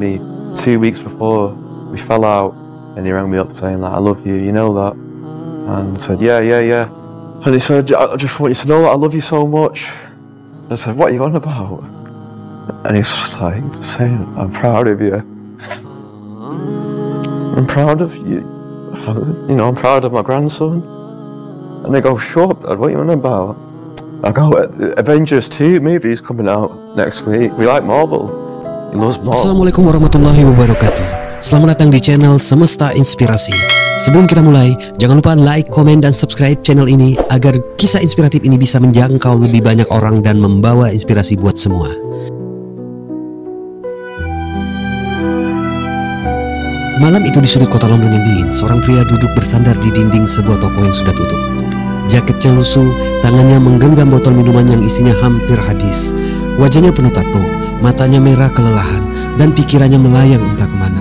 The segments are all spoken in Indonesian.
me 2 weeks before we fell out, and he rang me up saying like, I love you, you know that? And I said, yeah. And he said, I just want you to know that I love you so much. I said, what are you on about? And he was just like saying, I'm proud of you. I'm proud of you. You know, I'm proud of my grandson. And they go, shut up, Dad, what are you on about? I go, Avengers 2 movie's coming out next week. We like Marvel. He loves Marvel. Assalamualaikum warahmatullahi wabarakatuh. Selamat datang di channel Semesta Inspirasi. Sebelum kita mulai, jangan lupa like, komen, dan subscribe channel ini agar kisah inspiratif ini bisa menjangkau lebih banyak orang dan membawa inspirasi buat semua. Malam itu di sudut kota London yang dingin, seorang pria duduk bersandar di dinding sebuah toko yang sudah tutup. Jaketnya lusuh, tangannya menggenggam botol minuman yang isinya hampir habis. Wajahnya penuh tato, matanya merah kelelahan, dan pikirannya melayang entah kemana.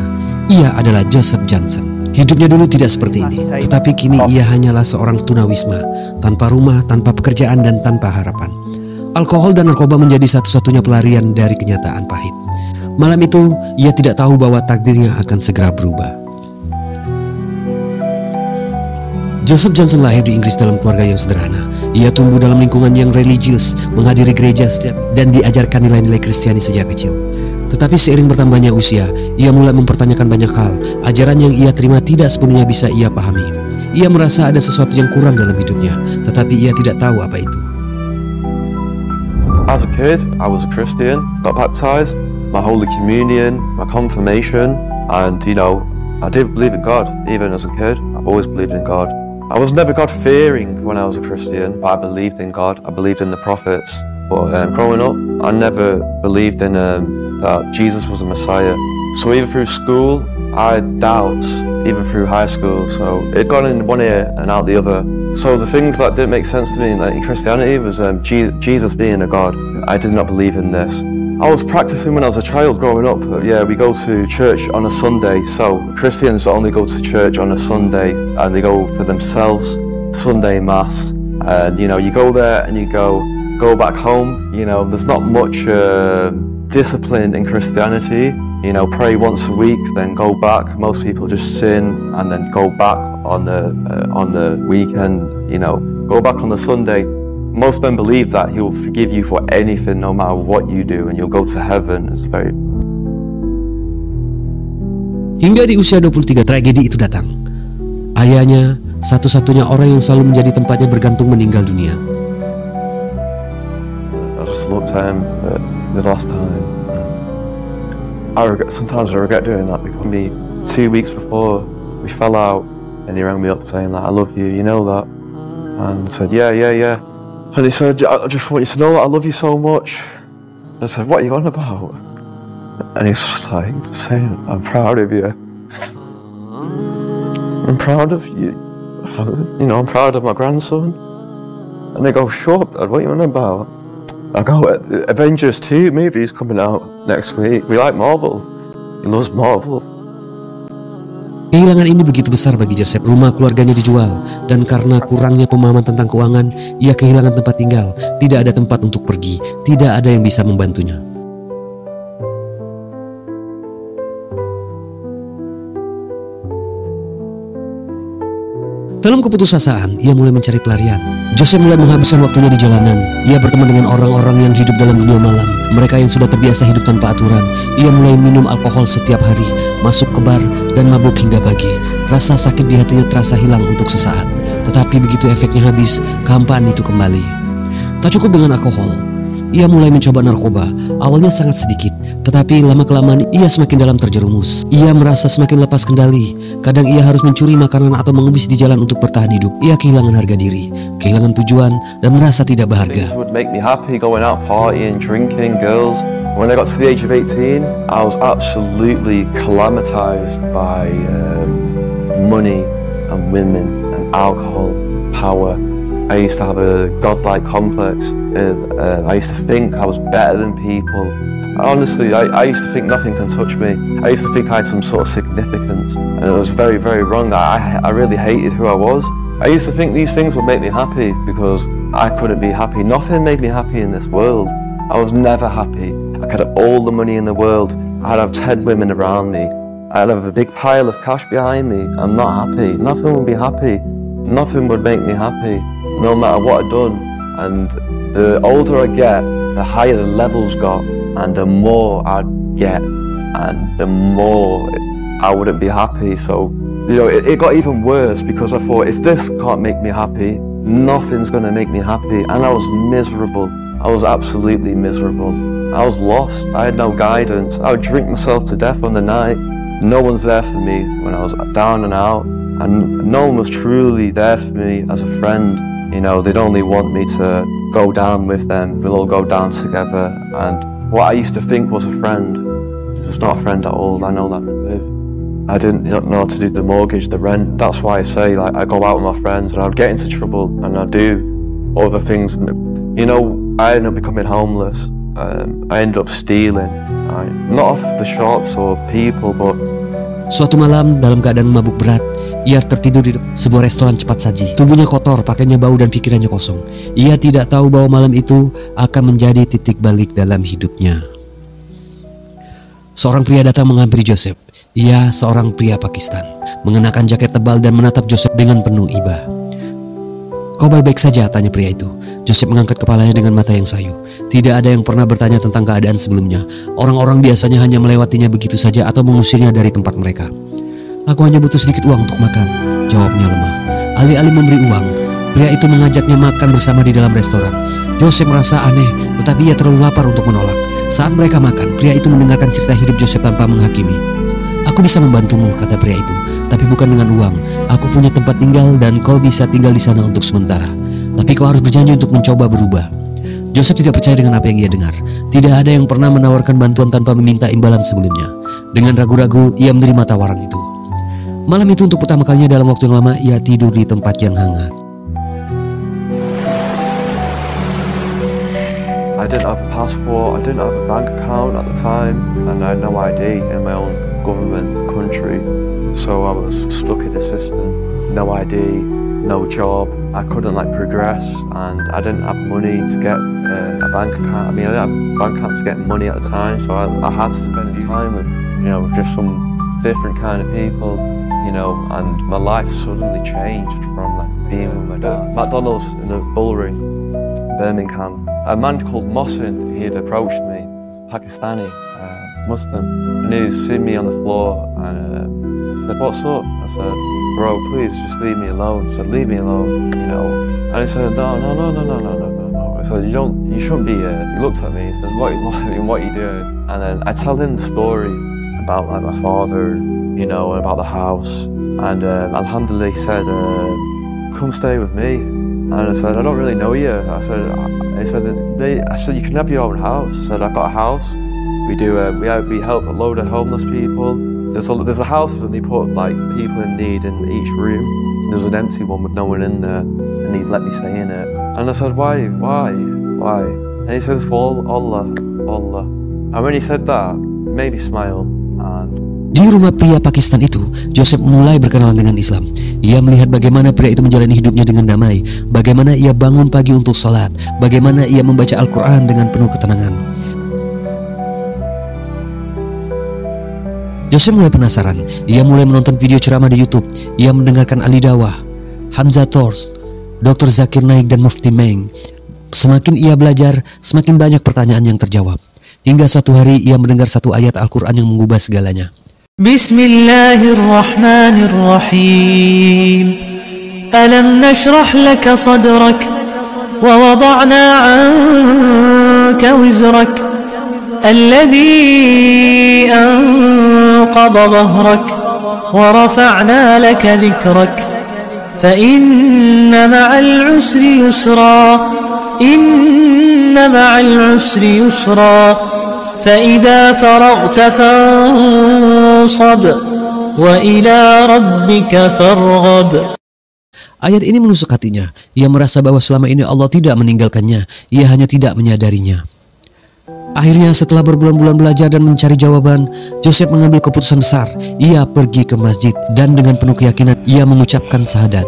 Ia adalah Joseph Johnson. Hidupnya dulu tidak seperti ini, tetapi kini ia hanyalah seorang tunawisma, tanpa rumah, tanpa pekerjaan, dan tanpa harapan. Alkohol dan narkoba menjadi satu-satunya pelarian dari kenyataan pahit. Malam itu, ia tidak tahu bahwa takdirnya akan segera berubah. Joseph Johnson lahir di Inggris dalam keluarga yang sederhana. Ia tumbuh dalam lingkungan yang religius, menghadiri gereja setiap dan diajarkan nilai-nilai Kristiani sejak kecil. Tetapi seiring bertambahnya usia, ia mulai mempertanyakan banyak hal. Ajaran yang ia terima tidak sepenuhnya bisa ia pahami. Ia merasa ada sesuatu yang kurang dalam hidupnya, tetapi ia tidak tahu apa itu. As a kid, I was a Christian, got baptized, my Holy Communion, my confirmation, and you know, I did believe in God, even as a kid. I've always believed in God. I was never God-fearing when I was a Christian, but I believed in God. I believed in the prophets. But growing up, I never believed in that Jesus was a Messiah. So even through school, I had doubts, even through high school. So it got in one ear and out the other. So the things that didn't make sense to me like, in Christianity was Jesus being a God. I did not believe in this. I was practicing when I was a child growing up. Yeah, we go to church on a Sunday. So Christians only go to church on a Sunday and they go for themselves, Sunday Mass. And you know, you go there and you go back home. You know, there's not much discipline in Christianity. You know, pray once a week, then go back. Most people just sin and then go back on the weekend. You know, go back on the Sunday. Most men believe that he will forgive you for anything, no matter what you do, and you'll go to heaven. It's very... Hingga di usia 23 tragedi itu datang. Ayahnya, satu-satunya orang yang selalu menjadi tempatnya bergantung, meninggal dunia. I just looked at him the last time. Sometimes I regret doing that because 2 weeks before we fell out, and he rang me up saying like, I love you, you know that? And I said, yeah. And he said, I just want you to know that I love you so much. I said, what are you on about? And he was just like saying, I'm proud of you. I'm proud of you. You know, I'm proud of my grandson. And they go, shut up, Dad, what are you on about? I go, Avengers 2 movie's coming out next week. We like Marvel. He loves Marvel. Kehilangan ini begitu besar bagi Joseph. Rumah keluarganya dijual, dan karena kurangnya pemahaman tentang keuangan, ia kehilangan tempat tinggal. Tidak ada tempat untuk pergi, tidak ada yang bisa membantunya. Dalam keputusasaan, ia mulai mencari pelarian. Joseph mulai menghabiskan waktunya di jalanan. Ia berteman dengan orang-orang yang hidup dalam dunia malam. Mereka yang sudah terbiasa hidup tanpa aturan. Ia mulai minum alkohol setiap hari, masuk ke bar, dan mabuk hingga pagi. Rasa sakit di hatinya terasa hilang untuk sesaat. Tetapi begitu efeknya habis, kehampaan itu kembali. Tak cukup dengan alkohol, ia mulai mencoba narkoba. Awalnya sangat sedikit, tetapi lama-kelamaan ia semakin dalam terjerumus. Ia merasa semakin lepas kendali. Kadang ia harus mencuri makanan atau mengemis di jalan untuk bertahan hidup. Ia kehilangan harga diri, kehilangan tujuan, dan merasa tidak berharga. Things would make me happy, going out partying, drinking, girls. When I got to the age of 18, I was absolutely calamitized by money and women and alcohol, power. I used to have a godlike complex. I used to think I was better than people. Honestly, I used to think nothing can touch me. I used to think I had some sort of significance, and it was very, very wrong. I really hated who I was. I used to think these things would make me happy because I couldn't be happy. Nothing made me happy in this world. I was never happy. I could have all the money in the world, I'd have 10 women around me. I'd have a big pile of cash behind me. I'm not happy. Nothing would be happy. Nothing would make me happy, no matter what I'd done. And the older I get, the higher the levels got, and the more I'd get, and the more I wouldn't be happy. So, it got even worse because I thought, if this can't make me happy, nothing's gonna make me happy. And I was miserable. I was absolutely miserable. I was lost. I had no guidance. I would drink myself to death on the night. No one's there for me when I was down and out, and no one was truly there for me as a friend. They'd only want me to go down with them. We'll all go down together. And what I used to think was a friend was not a friend at all. I know that I live. I didn't know how to do the mortgage, the rent. That's why I say, I go out with my friends and I'd get into trouble and I'd do other things. I ended up becoming homeless. I ended up stealing, not off the shops or people, but... Suatu malam dalam keadaan mabuk berat, ia tertidur di sebuah restoran cepat saji. Tubuhnya kotor, pakainya bau dan pikirannya kosong. Ia tidak tahu bahwa malam itu akan menjadi titik balik dalam hidupnya. Seorang pria datang menghampiri Joseph. Ia seorang pria Pakistan, mengenakan jaket tebal dan menatap Joseph dengan penuh iba. "Kau baik-baik saja?" tanya pria itu. Joseph mengangkat kepalanya dengan mata yang sayu. Tidak ada yang pernah bertanya tentang keadaan sebelumnya. Orang-orang biasanya hanya melewatinya begitu saja atau mengusirnya dari tempat mereka. "Aku hanya butuh sedikit uang untuk makan," jawabnya lemah. Alih-alih memberi uang, pria itu mengajaknya makan bersama di dalam restoran. Joseph merasa aneh, tetapi ia terlalu lapar untuk menolak. Saat mereka makan, pria itu mendengarkan cerita hidup Joseph tanpa menghakimi. "Aku bisa membantumu," kata pria itu, "tapi bukan dengan uang. Aku punya tempat tinggal dan kau bisa tinggal di sana untuk sementara. Tapi kau harus berjanji untuk mencoba berubah." Joseph tidak percaya dengan apa yang ia dengar. Tidak ada yang pernah menawarkan bantuan tanpa meminta imbalan sebelumnya. Dengan ragu-ragu, ia menerima tawaran itu. Malam itu untuk pertama kalinya dalam waktu yang lama, ia tidur di tempat yang hangat. I didn't have a passport, I didn't have a bank account at the time, and I had no ID in my own government country. So I was stuck in a system, no ID, no job. I couldn't progress, and I didn't have money to get a bank account. I didn't have bank accounts to get money at the time, so I had to spend time with, just some different kind of people, and my life suddenly changed from being with my dad. McDonald's in the Bullring, Birmingham. A man called Mohsin, he had approached me, Pakistani, Muslim, and he'd seen me on the floor and said, "What's up?" I said, "Bro, please just leave me alone." He said, "Leave me alone, And he said, No. I said, you shouldn't be here." He looked at me, he said, what are you doing? And then I tell him the story about my father, and about the house. And Alhamdulillah, he said, "Come stay with me." And I said, "I don't really know you." I said, "You can have your own house." I said, "I've got a house. We help a load of homeless people. There's a house and they put people in need in each room. There was an empty one with no one in there, and he let me stay in it." And I said, Why? And he says, "For Allah." And when he said that, it made me smile. Di rumah pria Pakistan itu, Joseph mulai berkenalan dengan Islam. Ia melihat bagaimana pria itu menjalani hidupnya dengan damai, bagaimana ia bangun pagi untuk sholat, bagaimana ia membaca Al-Quran dengan penuh ketenangan. Joseph mulai penasaran. Ia mulai menonton video ceramah di YouTube. Ia mendengarkan Ali Dawah, Hamzah Tors, Dr. Zakir Naik dan Mufti Meng. Semakin ia belajar, semakin banyak pertanyaan yang terjawab. Hingga suatu hari ia mendengar satu ayat Al-Quran yang mengubah segalanya. Bismillahirrahmanirrahim. Alam nashrah laka sadrak wa wada'na 'anka wizrak alladhi anqadha dhahrak wa rafa'na laka dhikrak fa inna ma'al 'usri yusra inna ma'al 'usri yusra fa idza faragta fansab wa ila rabbika farghab. Ayat ini menusuk hatinya. Ia merasa bahwa selama ini Allah tidak meninggalkannya. Ia hanya tidak menyadarinya. Akhirnya setelah berbulan-bulan belajar dan mencari jawaban, Joseph mengambil keputusan besar. Ia pergi ke masjid dan dengan penuh keyakinan ia mengucapkan syahadat.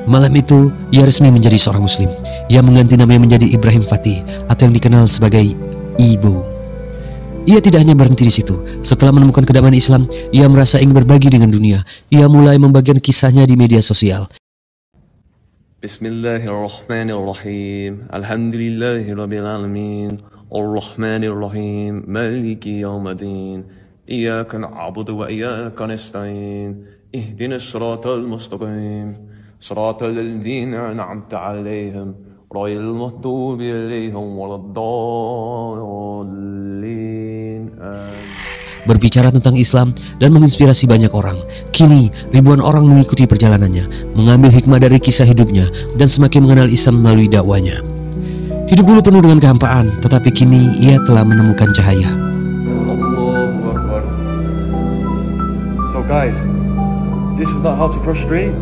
Malam itu, ia resmi menjadi seorang muslim. Ia mengganti namanya menjadi Ibrahim Fatih atau yang dikenal sebagai Ibo. Ia tidak hanya berhenti di situ. Setelah menemukan kedamaian Islam, ia merasa ingin berbagi dengan dunia. Ia mulai membagikan kisahnya di media sosial. Bismillahirrahmanirrahim. Alhamdulillahirabbil alamin. Arrahmanirrahim. Maliki yaumiddin. Iyyaka na'budu wa iyyaka nasta'in. Ihdinas siratal mustaqim. Siratal ladzina an'amta 'alaihim. Ghairil maghdubi 'alaihim waladdallin. Berbicara tentang Islam dan menginspirasi banyak orang. Kini ribuan orang mengikuti perjalanannya, mengambil hikmah dari kisah hidupnya dan semakin mengenal Islam melalui dakwanya. Hidup dulu penuh dengan kehampaan, tetapi kini ia telah menemukan cahaya. Allahu Akbar. So guys, this is not how to cross street.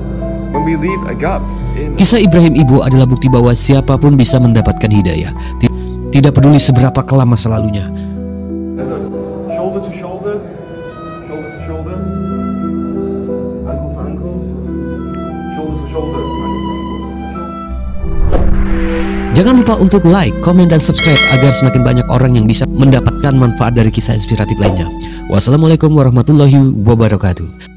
When we leave a gap in... Kisah Ibrahim Ibo adalah bukti bahwa siapapun bisa mendapatkan hidayah. Tidak peduli seberapa kelam masa lalunya. Shoulder to shoulder, shoulder to shoulder, ankle to ankle, shoulder to shoulder, ankle to ankle. Jangan lupa untuk like, komen, dan subscribe agar semakin banyak orang yang bisa mendapatkan manfaat dari kisah inspiratif lainnya. Wassalamualaikum warahmatullahi wabarakatuh.